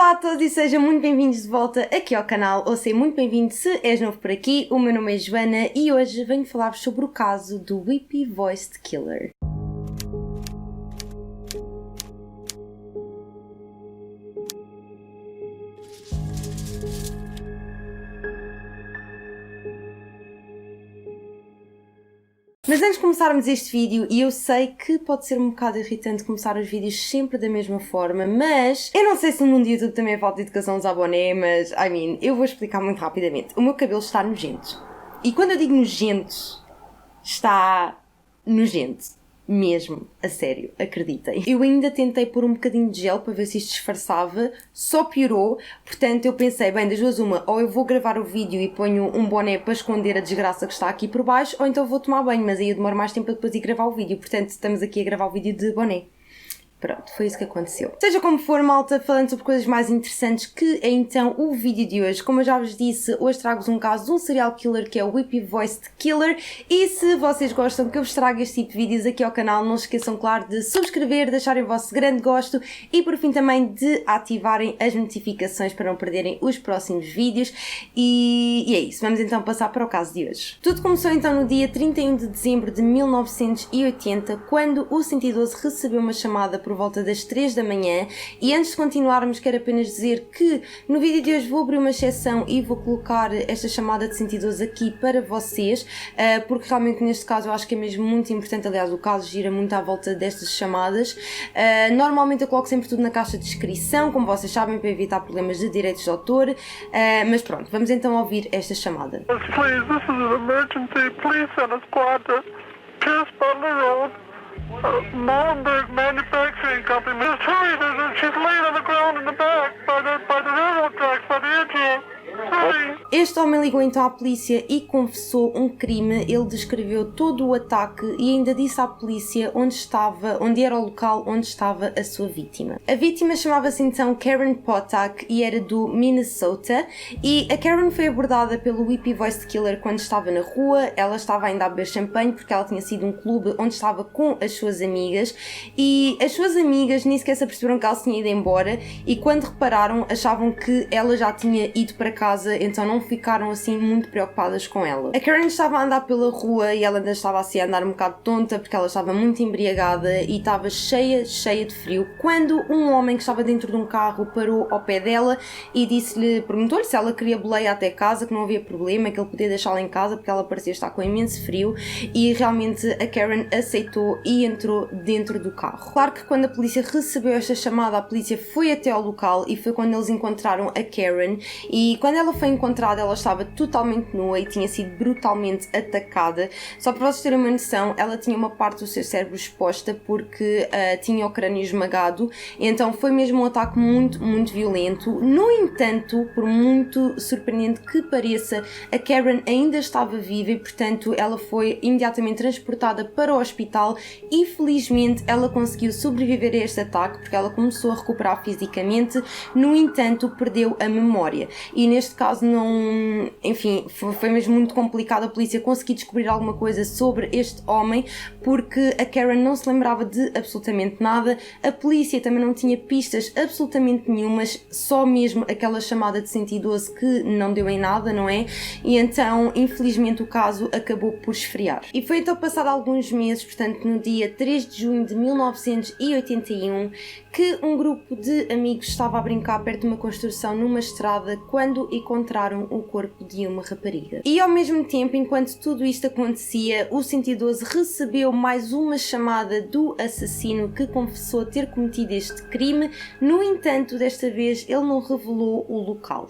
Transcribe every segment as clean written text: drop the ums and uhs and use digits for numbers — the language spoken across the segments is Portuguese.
Olá a todos e sejam muito bem-vindos de volta aqui ao canal, ou seja, muito bem-vindo se és novo por aqui. O meu nome é Joana e hoje venho falar-vos sobre o caso do Whippy Voiced Killer. Mas antes de começarmos este vídeo, e eu sei que pode ser um bocado irritante começar os vídeos sempre da mesma forma, mas eu não sei se no mundo do YouTube também é falta de educação usar boné, mas, eu vou explicar muito rapidamente. O meu cabelo está nojento. E quando eu digo nojento, está nojento. Mesmo, a sério, acreditem. Eu ainda tentei pôr um bocadinho de gel para ver se isto disfarçava, só piorou, portanto eu pensei, bem, das duas uma, ou eu vou gravar o vídeo e ponho um boné para esconder a desgraça que está aqui por baixo, ou então vou tomar banho, mas aí eu demoro mais tempo para depois ir gravar o vídeo, portanto estamos aqui a gravar o vídeo de boné. Pronto, foi isso que aconteceu. Seja como for, malta, falando sobre coisas mais interessantes, que é então o vídeo de hoje. Como eu já vos disse, hoje trago-vos um caso de um serial killer que é o Whippy Voiced Killer. E se vocês gostam que eu vos traga este tipo de vídeos aqui ao canal, não se esqueçam, claro, de subscrever, deixarem o vosso grande gosto e, por fim, também de ativarem as notificações para não perderem os próximos vídeos. E é isso, vamos então passar para o caso de hoje. Tudo começou então no dia 31 de dezembro de 1980, quando o 112 recebeu uma chamada por volta das 3 da manhã. E antes de continuarmos, quero apenas dizer que no vídeo de hoje vou abrir uma exceção e vou colocar esta chamada de 112 aqui para vocês, porque realmente neste caso eu acho que é mesmo muito importante. Aliás, o caso gira muito à volta destas chamadas. Normalmente eu coloco sempre tudo na caixa de descrição, como vocês sabem, para evitar problemas de direitos de autor, mas pronto, vamos então ouvir esta chamada. Please, this is an emergency. Please send a squad to Pierce Butler Road, Molenbeek Manufacturing Company. Just hurry, she's laying on the ground in the back by the railroad tracks, by the engine. Este homem ligou então à polícia e confessou um crime. Ele descreveu todo o ataque e ainda disse à polícia onde era o local onde estava a sua vítima. A vítima chamava-se então Karen Potok e era do Minnesota, e a Karen foi abordada pelo Whippy Voiced Killer quando estava na rua. Ela estava ainda a beber champanhe porque ela tinha sido um clube onde estava com as suas amigas, e as suas amigas nem sequer se aperceberam que ela se tinha ido embora, e quando repararam achavam que ela já tinha ido para casa, então não ficaram assim muito preocupadas com ela. A Karen estava a andar pela rua e ela ainda estava assim a andar um bocado tonta porque ela estava muito embriagada e estava cheia de frio, quando um homem que estava dentro de um carro parou ao pé dela e perguntou-lhe se ela queria boleia até casa, que não havia problema, que ele podia deixá-la em casa porque ela parecia estar com imenso frio, e realmente a Karen aceitou e entrou dentro do carro. Claro que quando a polícia recebeu esta chamada, a polícia foi até ao local e foi quando eles encontraram a Karen, e quando ela foi encontrada, ela estava totalmente nua e tinha sido brutalmente atacada. Só para vocês terem uma noção, ela tinha uma parte do seu cérebro exposta porque tinha o crânio esmagado, então foi mesmo um ataque muito violento. No entanto, por muito surpreendente que pareça, a Karen ainda estava viva e, portanto, ela foi imediatamente transportada para o hospital e, felizmente, ela conseguiu sobreviver a este ataque porque ela começou a recuperar fisicamente. No entanto, perdeu a memória. E neste caso foi mesmo muito complicado a polícia conseguir descobrir alguma coisa sobre este homem, porque a Karen não se lembrava de absolutamente nada. A polícia também não tinha pistas absolutamente nenhumas, só mesmo aquela chamada de 112 que não deu em nada, não é? E então, infelizmente, o caso acabou por esfriar. E foi então passado alguns meses, portanto no dia 3 de junho de 1981, que um grupo de amigos estava a brincar perto de uma construção numa estrada quando encontraram o corpo de uma rapariga. E ao mesmo tempo, enquanto tudo isto acontecia, o 112 recebeu mais uma chamada do assassino que confessou ter cometido este crime. No entanto, desta vez ele não revelou o local.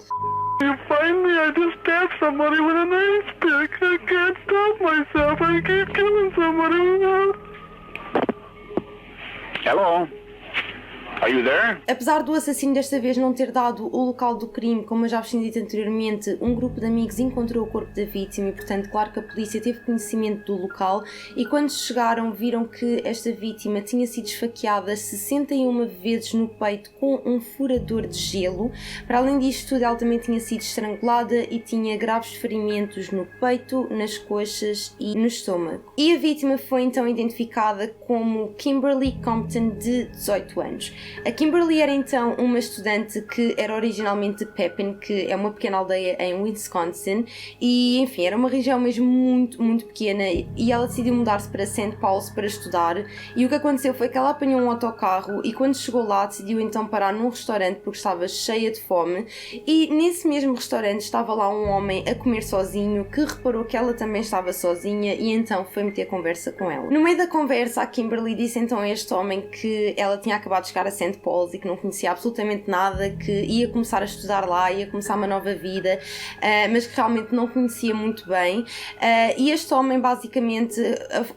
Finally, I just stabbed somebody with an ice pick. I can't stop myself. I keep killing somebody. Hello? Are you there? Apesar do assassino desta vez não ter dado o local do crime, como eu já vos tinha dito anteriormente, um grupo de amigos encontrou o corpo da vítima e, portanto, claro que a polícia teve conhecimento do local, e quando chegaram viram que esta vítima tinha sido esfaqueada 61 vezes no peito com um furador de gelo. Para além disto tudo, ela também tinha sido estrangulada e tinha graves ferimentos no peito, nas coxas e no estômago. E a vítima foi então identificada como Kimberly Compton, de 18 anos. A Kimberly era então uma estudante que era originalmente de Pepin, que é uma pequena aldeia em Wisconsin, e enfim, era uma região mesmo muito, muito pequena, e ela decidiu mudar-se para St. Paul's para estudar, e o que aconteceu foi que ela apanhou um autocarro e quando chegou lá decidiu então parar num restaurante porque estava cheia de fome, e nesse mesmo restaurante estava lá um homem a comer sozinho que reparou que ela também estava sozinha e então foi meter conversa com ela. No meio da conversa, a Kimberly disse então a este homem que ela tinha acabado de chegar a St. Paul's e que não conhecia absolutamente nada, que ia começar a estudar lá, ia começar uma nova vida, mas que realmente não conhecia muito bem, e este homem basicamente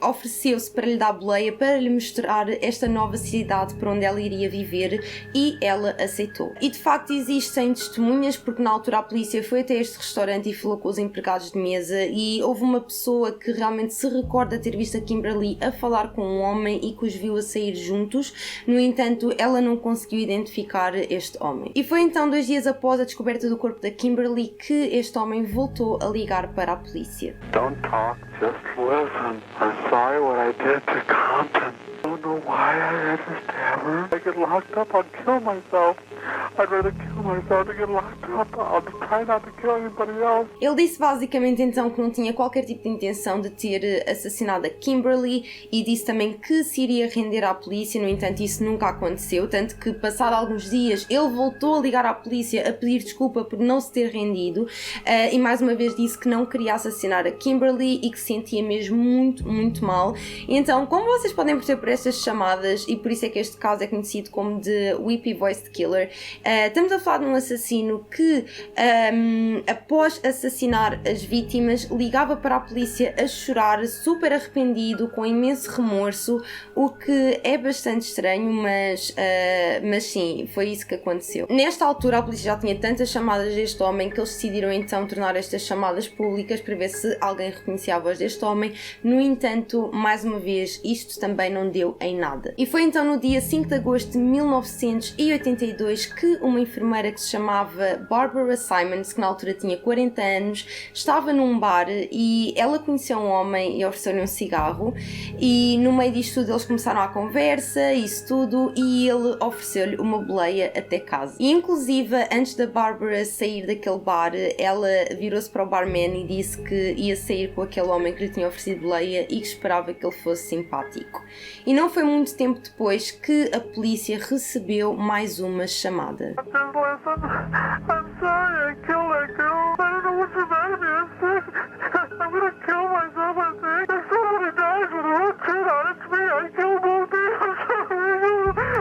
ofereceu-se para lhe dar boleia, para lhe mostrar esta nova cidade para onde ela iria viver, e ela aceitou. E de facto existem testemunhas, porque na altura a polícia foi até este restaurante e falou com os empregados de mesa, e houve uma pessoa que realmente se recorda ter visto a Kimberly a falar com um homem e que os viu a sair juntos. No entanto, ela não conseguiu identificar este homem. E foi então 2 dias após a descoberta do corpo da Kimberly que este homem voltou a ligar para a polícia. Don't talk, just listen. I'm sorry what I did to Compton. I don't know why I ever stabbed her. I get locked up, I'll kill myself. I'd rather kill myself than get locked up. I'll try not to kill anybody else. Ele disse basicamente então que não tinha qualquer tipo de intenção de ter assassinado a Kimberly e disse também que se iria render à polícia. No entanto, isso nunca aconteceu, tanto que passado alguns dias ele voltou a ligar à polícia a pedir desculpa por não se ter rendido, e mais uma vez disse que não queria assassinar a Kimberly e que se sentia mesmo muito, muito mal. E então, como vocês podem perceber por estas chamadas, e por isso é que este caso é conhecido como de Whippy Voiced Killer, estamos a falar de um assassino que após assassinar as vítimas ligava para a polícia a chorar, super arrependido, com imenso remorso, o que é bastante estranho, mas sim, foi isso que aconteceu. Nesta altura a polícia já tinha tantas chamadas deste homem que eles decidiram então tornar estas chamadas públicas para ver se alguém reconhecia a voz deste homem. No entanto, mais uma vez, isto também não deu em nada. E foi então no dia 5 de agosto de 1982 que uma enfermeira que se chamava Barbara Simons, que na altura tinha 40 anos, estava num bar e ela conheceu um homem e ofereceu-lhe um cigarro, e no meio disto tudo eles começaram a conversa, isso tudo, e ele ofereceu-lhe uma boleia até casa. E inclusive, antes da Barbara sair daquele bar, ela virou-se para o barman e disse que ia sair com aquele homem que lhe tinha oferecido boleia e que esperava que ele fosse simpático. E não foi muito tempo depois que a polícia recebeu mais uma chamada. Just listen. I'm sorry I killed that girl. I don't know what's the matter with me. I'm sick. I'm gonna kill myself, I think. If somebody dies with a red shirt on, it's me. I killed both of them. I'm sorry.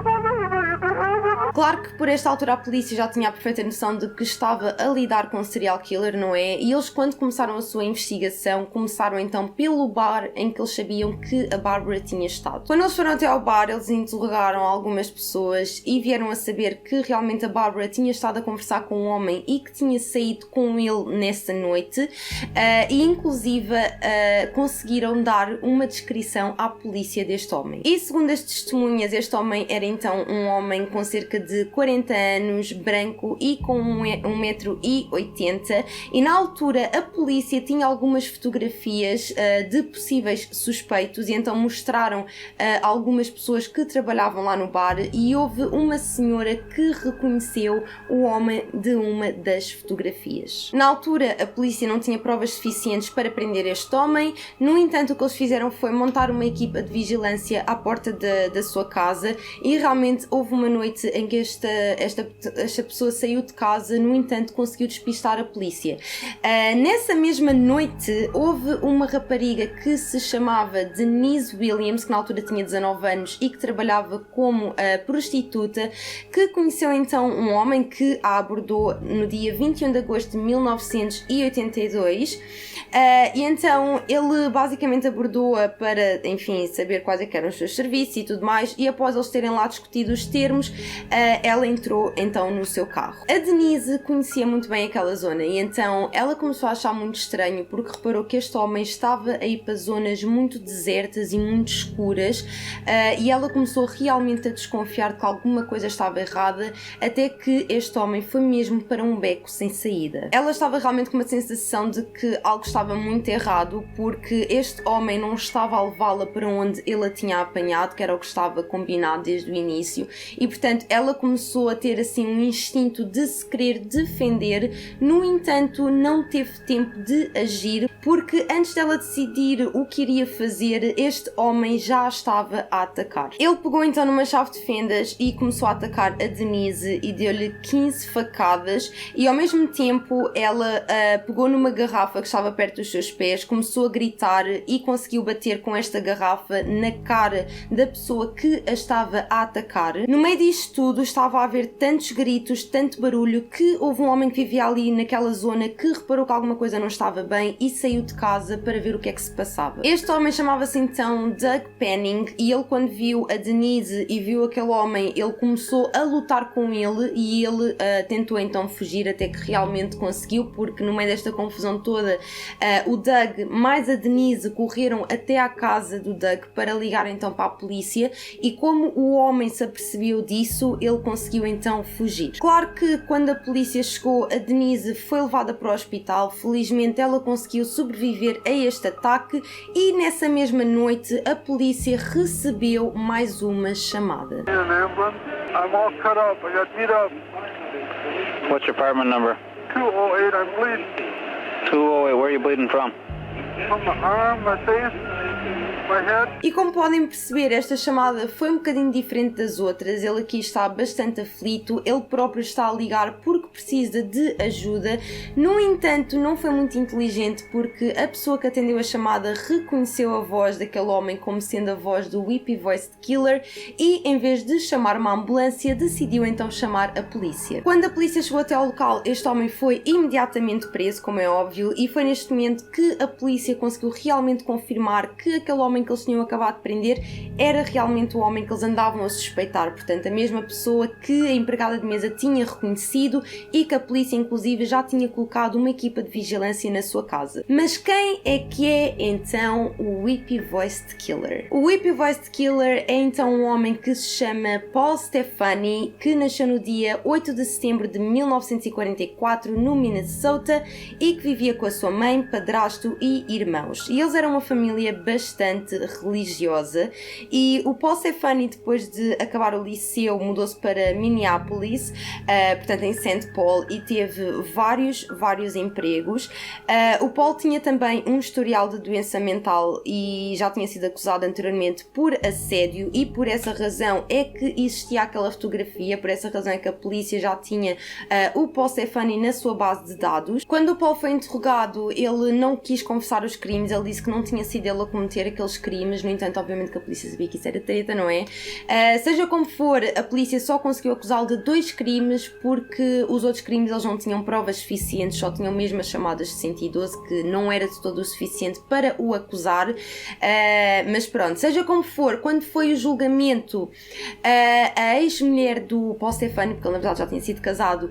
I'll never make it to heaven. Claro que por esta altura a polícia já tinha a perfeita noção de que estava a lidar com um serial killer, não é? E eles, quando começaram a sua investigação, começaram então pelo bar em que eles sabiam que a Barbara tinha estado. Quando eles foram até ao bar, eles interrogaram algumas pessoas e vieram a saber que realmente a Barbara tinha estado a conversar com um homem e que tinha saído com ele nessa noite, e inclusive conseguiram dar uma descrição à polícia deste homem. E segundo as testemunhas, este homem era então um homem com cerca de 40 anos, branco e com 1,80 m, e na altura a polícia tinha algumas fotografias de possíveis suspeitos e então mostraram algumas pessoas que trabalhavam lá no bar, e houve uma senhora que reconheceu o homem de uma das fotografias. Na altura a polícia não tinha provas suficientes para prender este homem, no entanto o que eles fizeram foi montar uma equipa de vigilância à porta da sua casa, e realmente houve uma noite em que esta pessoa saiu de casa, no entanto conseguiu despistar a polícia. Nessa mesma noite houve uma rapariga que se chamava Denise Williams, que na altura tinha 19 anos e que trabalhava como prostituta, que conheceu então um homem que a abordou no dia 21 de agosto de 1982, e então ele basicamente abordou-a para, enfim, saber quais eram os seus serviços e tudo mais, e após eles terem lá discutido os termos, ela entrou então no seu carro. A Denise conhecia muito bem aquela zona e então ela começou a achar muito estranho porque reparou que este homem estava a ir para zonas muito desertas e muito escuras, e ela começou realmente a desconfiar que alguma coisa estava errada, até que este homem foi mesmo para um beco sem saída. Ela estava realmente com uma sensação de que algo estava muito errado, porque este homem não estava a levá-la para onde ele a tinha apanhado, que era o que estava combinado desde o início, e portanto ela começou a ter assim um instinto de se querer defender. No entanto, não teve tempo de agir, porque antes dela decidir o que iria fazer, este homem já estava a atacar. Ele pegou então numa chave de fendas e começou a atacar a Denise e deu-lhe 15 facadas, e ao mesmo tempo ela pegou numa garrafa que estava perto dos seus pés, começou a gritar e conseguiu bater com esta garrafa na cara da pessoa que a estava a atacar. No meio disto tudo estava a haver tantos gritos, tanto barulho, que houve um homem que vivia ali naquela zona que reparou que alguma coisa não estava bem e saiu de casa para ver o que é que se passava. Este homem chamava-se então Doug Penning, e ele, quando viu a Denise e viu aquele homem, ele começou a lutar com ele e ele tentou então fugir, até que realmente conseguiu, porque no meio desta confusão toda o Doug mais a Denise correram até à casa do Doug para ligar então para a polícia, e como o homem se apercebeu disso, ele conseguiu então fugir. Claro que quando a polícia chegou, a Denise foi levada para o hospital. Felizmente ela conseguiu sobreviver a este ataque, e nessa mesma noite a polícia recebeu mais uma chamada. I'm all cut up. I got beat up. What's your apartment number? 208. I'm bleeding 208. Where are you bleeding from? from my arm, my face, my head. E como podem perceber, esta chamada foi um bocadinho diferente das outras. Ele aqui está bastante aflito, ele próprio está a ligar porque precisa de ajuda. No entanto, não foi muito inteligente, porque a pessoa que atendeu a chamada reconheceu a voz daquele homem como sendo a voz do Whippy Voiced Killer e, em vez de chamar uma ambulância, decidiu então chamar a polícia. Quando a polícia chegou até ao local, este homem foi imediatamente preso, como é óbvio, e foi neste momento que a polícia conseguiu realmente confirmar que aquele homem que eles tinham acabado de prender era realmente o homem que eles andavam a suspeitar. Portanto, a mesma pessoa que a empregada de mesa tinha reconhecido e que a polícia inclusive já tinha colocado uma equipa de vigilância na sua casa. Mas quem é que é então o Whippy Voiced Killer? O Whippy Voiced Killer é então um homem que se chama Paul Stefani, que nasceu no dia 8 de setembro de 1944 no Minnesota e que vivia com a sua mãe, padrasto e irmãos. E eles eram uma família bastante religiosa, e o Paul Stefani, depois de acabar o liceu, mudou-se para Minneapolis, portanto em St. Paul, e teve vários empregos. O Paul tinha também um historial de doença mental e já tinha sido acusado anteriormente por assédio, e por essa razão é que existia aquela fotografia, por essa razão é que a polícia já tinha o Paul Stefani na sua base de dados. Quando o Paul foi interrogado, ele não quis confessar os crimes, ele disse que não tinha sido ele a cometer aqueles crimes. No entanto, obviamente que a polícia sabia que isso era treta, não é? Seja como for, a polícia só conseguiu acusá-lo de 2 crimes, porque os outros crimes eles não tinham provas suficientes, só tinham mesmo as chamadas de 112, que não era de todo o suficiente para o acusar. Mas pronto, seja como for, quando foi o julgamento, a ex-mulher do Paul Stefani, porque ele na verdade já tinha sido casado,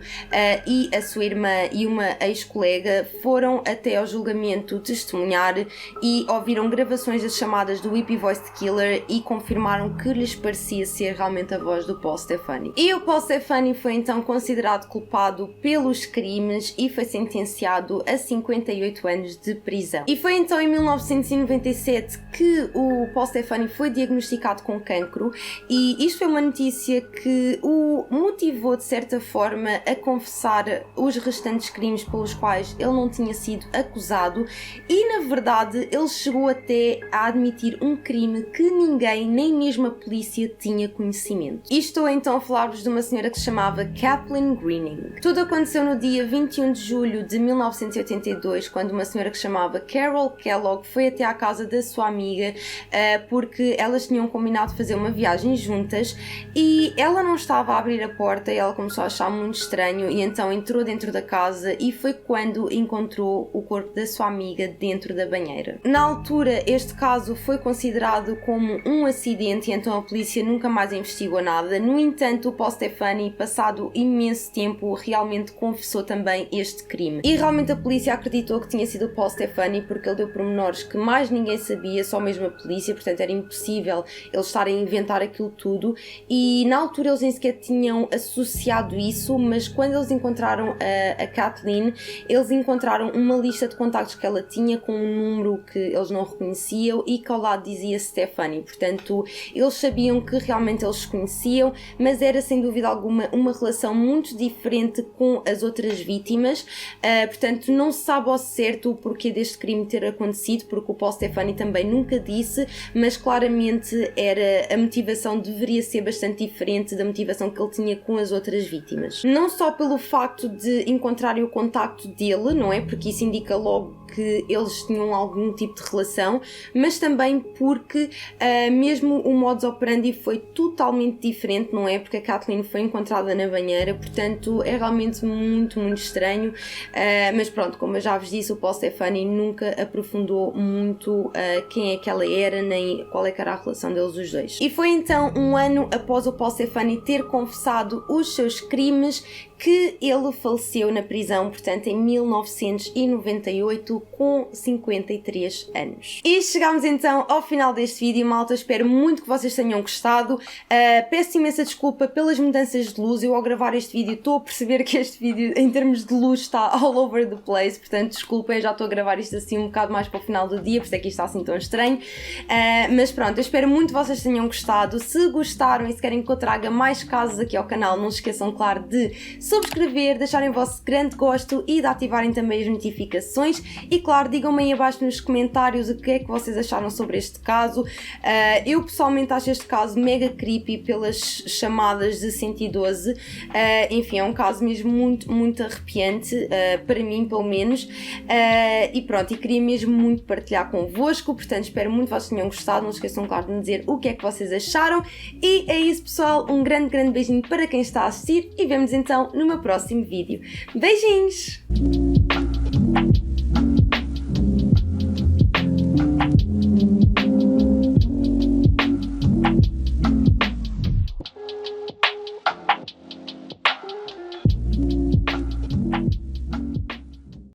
e a sua irmã e uma ex-colega foram até ao julgamento testemunhar e ouviram gravações das chamadas do Whippy Voiced Killer e confirmaram que lhes parecia ser realmente a voz do Paul Stefani. E o Paul Stefani foi então considerado culpado pelos crimes e foi sentenciado a 58 anos de prisão. E foi então em 1997 que o Paul Stefani foi diagnosticado com cancro, e isto foi uma notícia que o motivou de certa forma a confessar os restantes crimes pelos quais ele não tinha sido acusado, e na verdade ele chegou até a admitir um crime que ninguém, nem mesmo a polícia, tinha conhecimento. E estou então a falar-vos de uma senhora que se chamava Kathleen Greening. King. Tudo aconteceu no dia 21 de julho de 1982, quando uma senhora que se chamava Carol Kellogg foi até à casa da sua amiga porque elas tinham combinado fazer uma viagem juntas e ela não estava a abrir a porta e ela começou a achar muito estranho e então entrou dentro da casa e foi quando encontrou o corpo da sua amiga dentro da banheira. Na altura, este caso foi considerado como um acidente e então a polícia nunca mais investigou nada. No entanto, o Paul Stefani, passado imenso tempo, realmente confessou também este crime. E realmente a polícia acreditou que tinha sido o Paul Stefani porque ele deu pormenores que mais ninguém sabia, só mesmo a polícia, portanto era impossível eles estarem a inventar aquilo tudo e na altura eles nem sequer tinham associado isso, mas quando eles encontraram a Kathleen, eles encontraram uma lista de contactos que ela tinha com um número que eles não reconheciam e que ao lado dizia Stefani, portanto eles sabiam que realmente eles se conheciam, mas era sem dúvida alguma uma relação muito diferente com as outras vítimas, portanto não se sabe ao certo o porquê deste crime ter acontecido, porque o Paul Stefani também nunca disse, mas claramente a motivação deveria ser bastante diferente da motivação que ele tinha com as outras vítimas. Não só pelo facto de encontrarem o contacto dele, não é? Porque isso indica logo que eles tinham algum tipo de relação, mas também porque mesmo o modus operandi foi totalmente diferente, não é? Porque a Kathleen foi encontrada na banheira, portanto é realmente muito, muito estranho, mas pronto, como eu já vos disse, o Paul Stefani nunca aprofundou muito quem é que ela era, nem qual é que era a relação deles os dois. E foi então um ano após o Paul Stefani ter confessado os seus crimes que ele faleceu na prisão, portanto em 1998 com 53 anos. E chegamos então ao final deste vídeo, malta, espero muito que vocês tenham gostado. Peço imensa desculpa pelas mudanças de luz, eu ao gravar este vídeo estou a perceber que este vídeo em termos de luz está all over the place, portanto desculpem, já estou a gravar isto assim um bocado mais para o final do dia, por isso é que isto está assim tão estranho, mas pronto, eu espero muito que vocês tenham gostado. Se gostaram e se querem que eu traga mais casos aqui ao canal, não se esqueçam, claro, de subscrever, deixarem o vosso grande gosto e de ativarem também as notificações e claro, digam-me aí abaixo nos comentários o que é que vocês acharam sobre este caso. Eu pessoalmente acho este caso mega creepy pelas chamadas de 112, enfim, é um caso mesmo muito, muito arrepiante, para mim pelo menos, e pronto, e queria mesmo muito partilhar convosco, portanto espero muito que vocês tenham gostado, não se esqueçam claro de me dizer o que é que vocês acharam e é isso pessoal, um grande, grande beijinho para quem está a assistir e vemos então no meu próximo vídeo. Beijinhos!